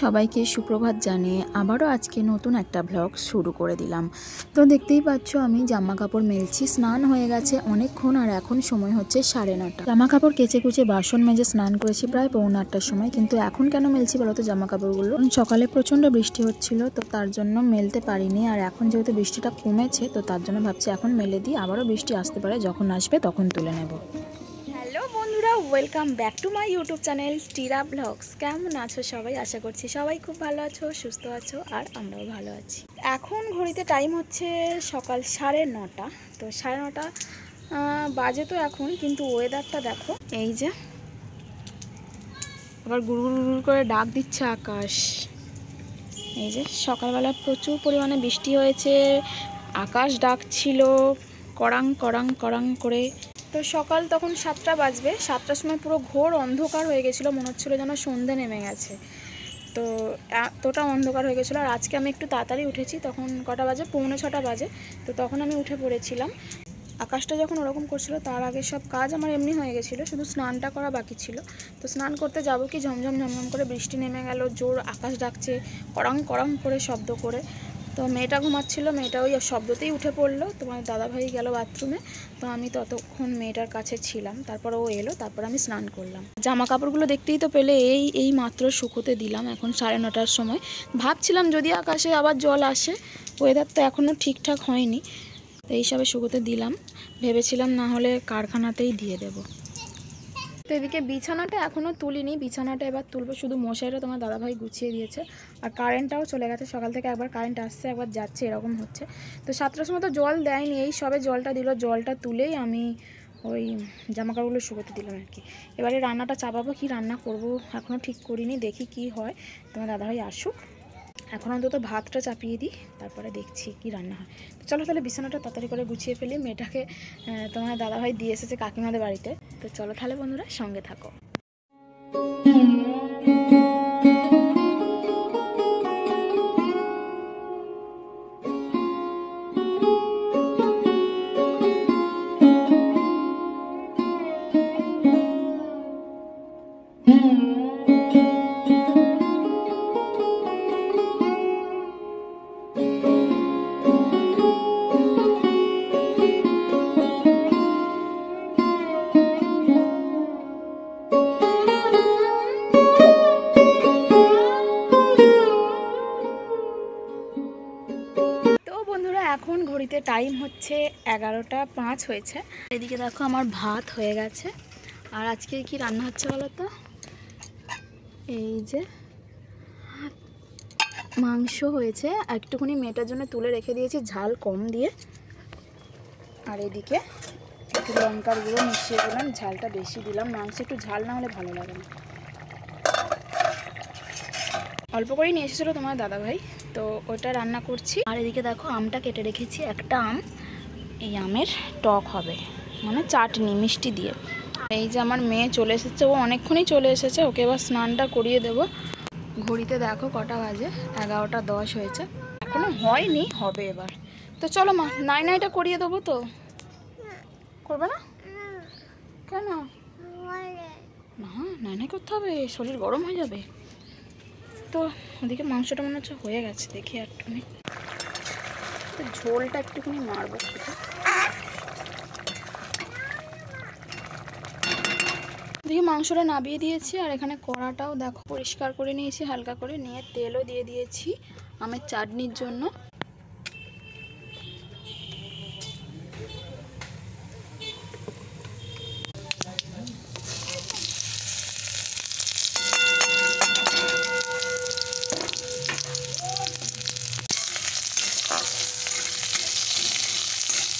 সবাইকে সুপ্রভাত জানিয়ে আবারও আজকে নতুন একটা ব্লগ শুরু করে দিলাম। তো দেখতেই পাচ্ছ আমি জামা কাপড় মেলছি। স্নান হয়ে গেছে অনেকক্ষণ, আর এখন সময় হচ্ছে 9:30। জামা কাপড় কেচে কুচে বাসন মেজে স্নান করেছি প্রায় 9:45টার সময়। কিন্তু এখন কেন মেলছি বলো তো জামা কাপড়গুলো? সকালে প্রচণ্ড বৃষ্টি হচ্ছিল, তো তার জন্য মেলতে পারিনি। আর এখন যেহেতু বৃষ্টিটা কমেছে, তো তার জন্য ভাবছি এখন মেলে দিই, আবারও বৃষ্টি আসতে পারে, যখন আসবে তখন তুলে নেব। হ্যালো বন্ধুরা, welcome back to my YouTube channel Tira vlogs. কেমন আছো সবাই? আশা করছি সবাই খুব ভালো আছো, সুস্থ আছো, আর আমরাও ভালো আছি। এখন ঘড়িতে টাইম হচ্ছে সকাল 9:30। তো 9:30 বাজে তো এখন, কিন্তু ওয়েদারটা দেখো, এই যে আবার গুড় গুড় করে ডাক দিচ্ছে আকাশ। এই যে সকালবেলা প্রচুর পরিমাণে বৃষ্টি হয়েছে, আকাশ ডাকছিল কড়াং কড়াং কড়াং করে। তো সকাল তখন 7টা বাজবে, 7টার সময় পুরো ঘোর অন্ধকার হয়ে গেছিলো, মনে হচ্ছিলো যেন সন্ধে নেমে গেছে। তো এতটা অন্ধকার হয়ে গেছিলো। আর আজকে আমি একটু তাড়াতাড়ি উঠেছি, তখন কটা বাজে, 5:45 বাজে। তো তখন আমি উঠে পড়েছিলাম। আকাশটা যখন ওরকম করছিল, তার আগে সব কাজ আমার এমনি হয়ে গেছিলো, শুধু স্নানটা করা বাকি ছিল। তো স্নান করতে যাবো কি ঝমঝম ঝমঝম করে বৃষ্টি নেমে গেল, জোর আকাশ ডাকছে কড়াং কড়াং করে শব্দ করে। তো মেয়েটা ঘুমাচ্ছিল, মেয়েটা ওই শব্দতেই উঠে পড়লো। তোমার দাদাভাই গেল বাথরুমে, তো আমি ততক্ষণ মেয়েটার কাছে ছিলাম। তারপর ও এলো, তারপর আমি স্নান করলাম। জামা কাপড়গুলো দেখতেই তো পেলে, এই মাত্র শুকোতে দিলাম এখন 9:30টার সময়। ভাবছিলাম যদি আকাশে আবার জল আসে, ওয়েদার তো এখনও ঠিকঠাক হয়নি, তো এই হিসাবে শুকোতে দিলাম। ভেবেছিলাম না হলে কারখানাতেই দিয়ে দেবো। তো এদিকে বিছানাটা এখনও তুলিনি, বিছানাটা এবার তুলবো। শুধু মশারিটা তোমার দাদাভাই গুছিয়ে দিয়েছে, আর কারেন্টটাও চলে গেছে। সকাল থেকে একবার কারেন্ট আসছে একবার যাচ্ছে, এরকম হচ্ছে। তো 7টার সময় তো জল দেয়নি, এই সবে জলটা দিল। জলটা তুলেই আমি ওই জামাকাপড়গুলো শুকোতে দিলাম আর কি। এবারে রান্নাটা চাপাবো, কি রান্না করব এখনও ঠিক করিনি, দেখি কি হয়। তোমার দাদাভাই আসুক, এখন অন্তত ভাতটা চাপিয়ে দিই, তারপরে দেখছি কি রান্না হয়। তো চলো তাহলে বিছানাটা তাড়াতাড়ি করে গুছিয়ে ফেলি। মেয়েটাকে তোমার দাদাভাই দিয়ে এসেছে কাকিমাদের বাড়িতে। তো চলো তাহলে বন্ধুরা, সঙ্গে থাকো। এখন ঘড়িতে টাইম হচ্ছে 11:05 হয়েছে। এদিকে দেখো আমার ভাত হয়ে গেছে। আর আজকে কি রান্না হচ্ছে বলো তো? এই যে মাংস হয়েছে, একটুখানি মেয়েটার জন্য তুলে রেখে দিয়েছি ঝাল কম দিয়ে। আর এদিকে একটু লঙ্কার গুঁড়ো মিশিয়ে দিলাম, ঝালটা বেশি দিলাম। মাংস একটু ঝাল না হলে ভালো লাগে না। অল্প করেই নিয়ে এসেছিলো তোমার দাদাভাই, তো ওটা রান্না করছি। আর এদিকে দেখো আমটা কেটে রেখেছি, একটা আম। এই আমের টক হবে, মানে চাটনি মিষ্টি দিয়ে। এই যে আমার মেয়ে চলে এসেছে, ও অনেকক্ষণই চলে এসেছে, ওকে এবার স্নানটা করিয়ে দেবো। ঘড়িতে দেখো কটা বাজে, 11:10 হয়েছে, এখনো হয়নি, হবে এবার। তো চলো মা, নাইটা করিয়ে দেবো। তো করবে না কেন? না নাই করতে হবে, শরীর গরম হয়ে যাবে। তো ওদিকে মাংসটা মনে হচ্ছে হয়ে গেছে, দেখি একটুখানি ঝোলটা একটুখানি মারবো শুধু। দেখি মাংসটা নাবিয়ে দিয়েছি, আর এখানে কড়াটাও দেখো পরিষ্কার করে নিয়েছি হালকা করে, নিয়ে তেলও দিয়ে দিয়েছি আমের চাটনির জন্য।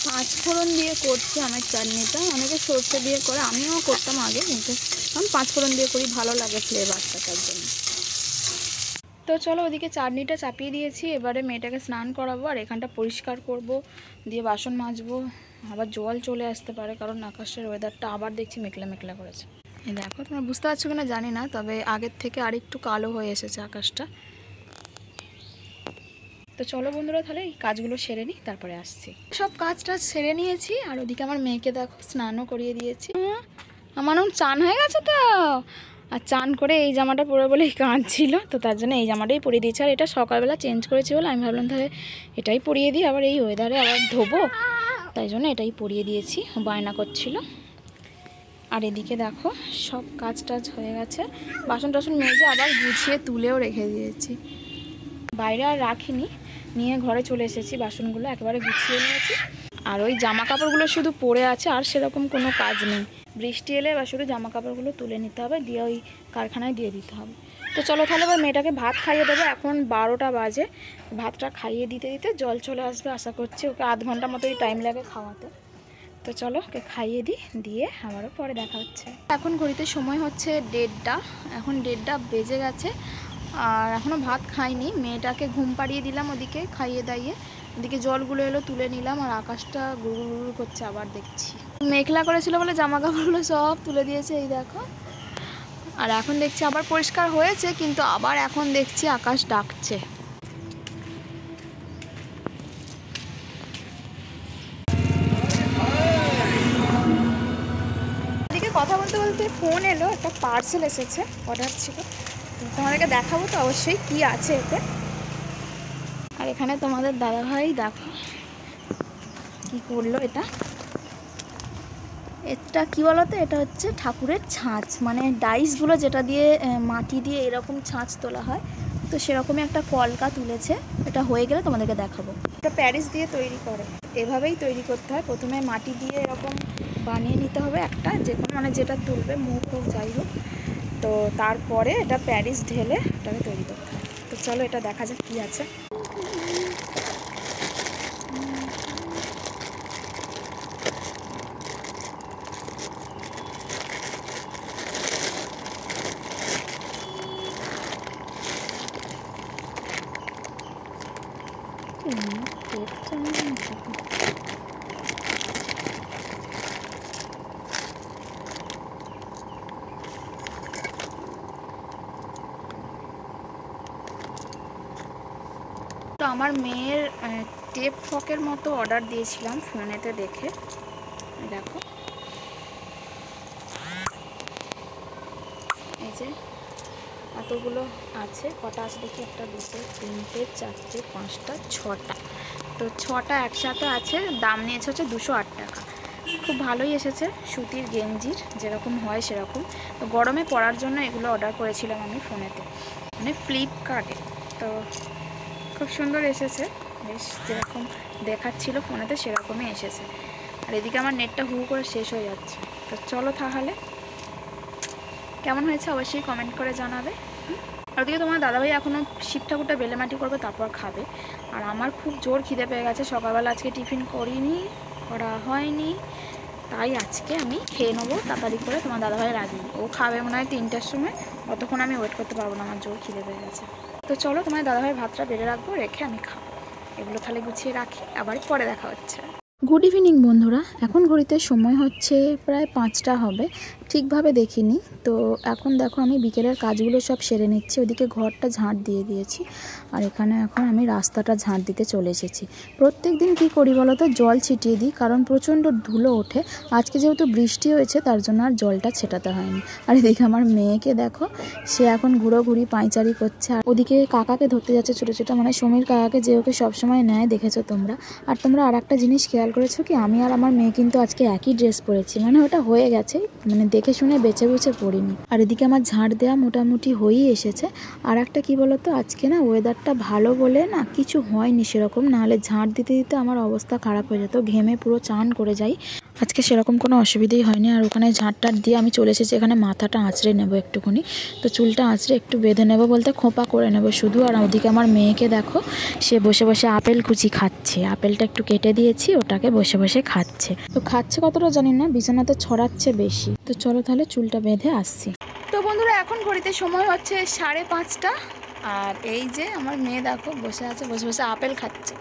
5 ফোড়ন দিয়ে করছি আমের চাটনিটা। অনেকে সরষে দিয়ে করে, আমিও করতাম আগে, কিন্তু আমি 5 ফোড়ন দিয়ে করি, ভালো লাগে ফ্লেভারটা তার জন্য। তো চলো ওদিকে চাটনিটা চাপিয়ে দিয়েছি, এবারে মেয়েটাকে স্নান করাবো আর এখানটা পরিষ্কার করব, দিয়ে বাসন মাজবো। আবার জল চলে আসতে পারে, কারণ আকাশের ওয়েদারটা আবার দেখছি মেঘলা মেঘলা করেছে। এই দেখো, তোমরা বুঝতে পারছো কিনা জানি না, তবে আগের থেকে আরেকটু কালো হয়ে এসেছে আকাশটা। তো চলো বন্ধুরা, তাহলে এই কাজগুলো সেরে নিই, তারপরে আসছি। সব কাজটা সেরে নিয়েছি, আর ওদিকে আমার মেয়েকে দেখো স্নানও করিয়ে দিয়েছি। আমার চান হয়ে গেছে তো। আর চান করে এই জামাটা পরে বলেই কাঁদছিল, তো তার জন্য এই জামাটাই পরিয়ে দিয়েছি। আর এটা সকালবেলা চেঞ্জ করেছি বলে আমি ভাবলাম তাহলে এটাই পরিয়ে দিই, আবার এই ওয়েদারে আবার ধোবো, তাই জন্য এটাই পরিয়ে দিয়েছি। বায়না করছিল। আর এদিকে দেখো সব কাজ টাজ হয়ে গেছে, বাসন টাসন মেজে আবার গুছিয়ে তুলেও রেখে দিয়েছি। বাইরে আর রাখিনি, নিয়ে ঘরে চলে এসেছি, বাসনগুলো একেবারে গুছিয়ে নিয়েছি। আর ওই জামা কাপড়গুলো শুধু পরে আছে, আর সেরকম কোনো কাজ নেই। বৃষ্টি এলে বা শুধু জামা কাপড়গুলো তুলে নিতে হবে, দিয়ে ওই কারখানায় দিয়ে দিতে হবে। তো চলো তাহলে এবার মেয়েটাকে ভাত খাইয়ে দেবো। এখন 12টা বাজে, ভাতটা খাইয়ে দিতে দিতে জল চলে আসবে আশা করছি। ওকে আধ ঘন্টা মতোই টাইম লাগে খাওয়াতে। তো চলো ওকে খাইয়ে দিই, দিয়ে আবারও পরে দেখা হচ্ছে। এখন ঘড়িতে সময় হচ্ছে 1:30, এখন 1:30 বেজে গেছে। আর এখনও ভাত খাইনি, মেয়েটাকে ঘুম পাড়িয়ে দিলাম, ওদিকে খাইয়ে দাইয়ে ওদিকে জলগুলো এলো তুলে নিলাম। আর আকাশটা গুরু গুরু করছে, আবার দেখছি মেঘলা করেছিল বলে জামা কাপড়গুলো সব তুলে দিয়েছে, এই দেখো। আর এখন দেখছি আবার পরিষ্কার হয়েছে, কিন্তু আবার এখন দেখছি আকাশ ডাকছে। এদিকে কথা বলতে বলতে ফোন এলো, একটা পার্সেল এসেছে, অর্ডার ছিল, তোমাদেরকে দেখাবো তো অবশ্যই কি আছে এতে। আর এখানে তোমাদের দাদাভাই দেখো কি করলো। এটা কি বলতো, এটা হচ্ছে ঠাকুরের ছাঁচ, মানে ডাইসগুলো যেটা দিয়ে মাটি দিয়ে এরকম ছাঁচ তোলা হয়, তো সেরকমই একটা কলকা তুলেছে। এটা হয়ে গেলে তোমাদেরকে দেখাবো। এটা প্যারিস দিয়ে তৈরি করে, এভাবেই তৈরি করতে হয়। প্রথমে মাটি দিয়ে এরকম বানিয়ে নিতে হবে একটা, যে কোনো মানে যেটা তুলবে, মুখ হোক যাই হোক, তো তারপরে এটা প্যারিস ঢেলে এটাকে তৈরি করতে হয়। তো চলো এটা দেখা যাক কী আছে। তো আমার মেয়ের টেপ ফকের মতো অর্ডার দিয়েছিলাম ফোনেতে দেখে, দেখো এই যে এতগুলো আছে। কটা আছে দেখি, 1 2 3 4 5 6টা, তো 6টা একসাথে আছে। দাম নিয়েছে হচ্ছে 208 টাকা। খুব ভালোই এসেছে, সুতির গেঞ্জির যেরকম হয় সেরকম। তো গরমে পরার জন্য এগুলো অর্ডার করেছিলাম আমি ফোনেতে, মানে ফ্লিপকার্টে। তো খুব সুন্দর এসেছে, বেশ যেরকম দেখাচ্ছিল ফোনেতে সেরকমই এসেছে। আর এদিকে আমার নেটটা হু করে শেষ হয়ে যাচ্ছে। তো চলো তাহলে, কেমন হয়েছে অবশ্যই কমেন্ট করে জানাবে। আর ওদিকে তোমার দাদাভাই এখনও শিব ঠাকুরটা বেলেমাটি করবে, তারপর খাবে। আর আমার খুব জোর খিদে পেয়ে গেছে, সকালবেলা আজকে টিফিন করা হয়নি, তাই আজকে আমি খেয়ে নেবো তাড়াতাড়ি করে। তোমার দাদাভাইয়ের আগে ও খাবে মনে হয় 3টার সময়, অতক্ষণ আমি ওয়েট করতে পারবো না, আমার জোর খিদে পেয়ে গেছে। তো চলো তোমার দাদাভাই ভাতটা বেড়ে রাখবো, রেখে আমি খাবো। এগুলো তাহলে গুছিয়ে রাখি, আবার পরে দেখা হচ্ছে। গুড ইভিনিং বন্ধুরা, এখন ঘড়িতে সময় হচ্ছে প্রায় 5টা হবে, ঠিকভাবে দেখিনি। তো এখন দেখো আমি বিকেলের কাজগুলো সব সেরে নিচ্ছি। ওদিকে ঘরটা ঝাঁট দিয়ে দিয়েছি, আর এখানে এখন আমি রাস্তাটা ঝাঁট দিতে চলে এসেছি। প্রত্যেক দিন কী করি বলো তো, জল ছিটিয়ে দিই, কারণ প্রচণ্ড ধুলো ওঠে। আজকে যেহেতু বৃষ্টি হয়েছে তার জন্য আর জলটা ছেটাতে হয়নি। আর এদিকে আমার মেয়েকে দেখো, সে এখন ঘুরোঘুরি পাঁচারি করছে। আর ওদিকে কাকাকে ধরতে যাচ্ছে ছোটো ছোটো, মানে সমীর কাকাকে, যে ওকে সবসময় নেয়, দেখেছো তোমরা। আর তোমরা আর একটা জিনিস খেয়াল করেছো কি, আমি আর আমার মেয়ে কিন্তু আজকে একই ড্রেস পরেছি, মানে ওটা হয়ে গেছে, মানে দেখে শুনে বেছে বুঝে পরিনি। আর এদিকে আমার ঝাঁট দেওয়া মোটামুটি হয়েই এসেছে। আর একটা কি বলতো, আজকে না ওয়েদারটা ভালো বলে না কিছু হয়নি সেরকম, নাহলে ঝাঁট দিতে দিতে আমার অবস্থা খারাপ হয়ে যেত, ঘেমে পুরো চান করে যাই। আজকে সেরকম কোনো অসুবিধাই হয়নি। আর ওখানে ঝাঁটটার দিয়ে আমি চলে এসেছি, এখানে মাথাটা আঁচড়ে নেবো একটুখানি। তো চুলটা আঁচড়ে একটু বেঁধে নেবো, বলতে খোঁপা করে নেবো শুধু। আর ওদিকে আমার মেয়েকে দেখো, সে বসে বসে আপেল কুচি খাচ্ছে। আপেলটা একটু কেটে দিয়েছি, ওটাকে বসে বসে খাচ্ছে। তো খাচ্ছে কতটা জানি না, বিছানাতে ছড়াচ্ছে বেশি। তো চলো তাহলে চুলটা বেঁধে আসছি। তো বন্ধুরা এখন ঘড়িতে সময় হচ্ছে 5:30, আর এই যে আমার মেয়ে দেখো বসে আছে, বসে বসে আপেল খাচ্ছে,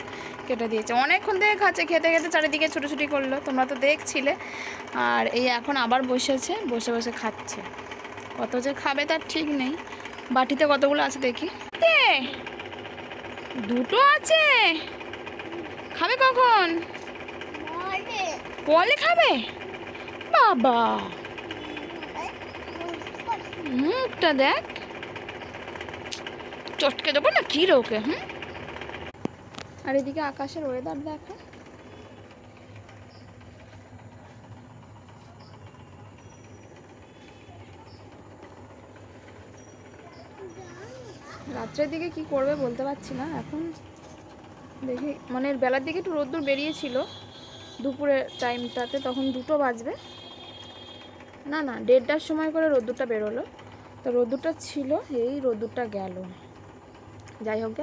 কেটে দিয়েছে। অনেকক্ষণ থেকে খাচ্ছে, খেতে খেতে চারিদিকে ছুটোছুটি করলো, তোমরা তো দেখছিলে। আর এই এখন আবার বসেছে, বসে বসে খাচ্ছে। কত যে খাবে তার ঠিক নেই। বাটিতে কতগুলো আছে দেখি, 2টো আছে। খাবে কখন? বলে খাবে বাবা, মুখটা দেখ, চটকে দেবো না কি রে ওকে। আর এদিকে আকাশের ওয়েদার দেখা, রাত্রের দিকে কি করবে বলতে পারছি না এখন, দেখি মানে বেলার দিকে একটু রোদ্দুর বেরিয়েছিল দুপুরের টাইমটাতে, তখন 2টো বাজবে, না 1:30টার সময় করে রোদ্দুরটা বেরোলো, তো রোদ্দুরটা ছিল, এই রোদ্দুরটা গেল। যাই হোক,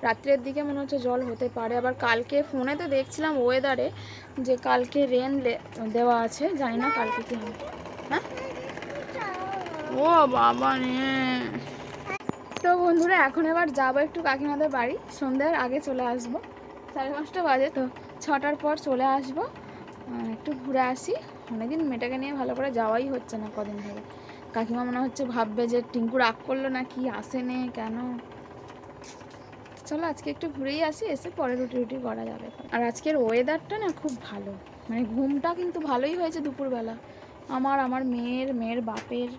রাত্রের দিকে মনে হচ্ছে জল হতে পারে। আবার কালকে ফোনে তো দেখছিলাম ওয়েদারে যে কালকে রেন দেওয়া আছে, জানি না কালকে কি হবে। হ্যাঁ ও বাবা রে। তো বন্ধুরা এখন এবার যাবো একটু কাকিমাদের বাড়ি, সন্ধ্যার আগে চলে আসবো, 5:30 বাজে, তো 6টার পর চলে আসবো, একটু ঘুরে আসি। অনেকদিন মেয়েটাকে নিয়ে ভালো করে যাওয়াই হচ্ছে না কদিন ধরে। কাকিমা মনে হচ্ছে ভাববে যে টিঙ্কু রাগ করলো না কি, আসেনে কেন। চলো আজকে একটু ঘুরেই আসি, এসে পরে রুটি করা যাবে। আর আজকের ওয়েদারটা না খুব ভালো, মানে ঘুমটা কিন্তু ভালোই হয়েছে দুপুরবেলা আমার মেয়ের বাপের,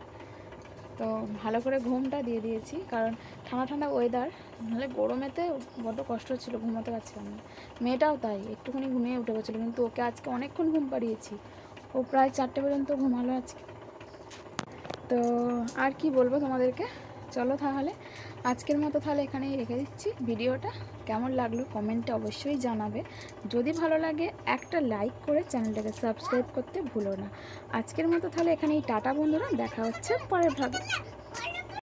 তো ভালো করে ঘুমটা দিয়ে দিয়েছি, কারণ ঠান্ডা ওয়েদার, নাহলে গরমেতে বড্ড কষ্ট হচ্ছিল, ঘুমাতে পারছিলাম না। মেয়েটাও তাই, একটুখানি ঘুমিয়ে উঠে গেছিলো, কিন্তু ওকে আজকে অনেকক্ষণ ঘুম পাড়িয়েছি, ও প্রায় 4টে পর্যন্ত ঘুমালো আজকে। তো আর কি বলবো তোমাদেরকে, চলো তাহলে আজকের মতো তাহলে এখানেই রেখে দিচ্ছি ভিডিওটা। কেমন লাগলো কমেন্টে অবশ্যই জানাবে, যদি ভালো লাগে একটা লাইক করে চ্যানেলটাকে সাবস্ক্রাইব করতে ভুলো না। আজকের মতো তাহলে এখানেই টাটা বন্ধুরা, দেখা হচ্ছে পরের ভাগে।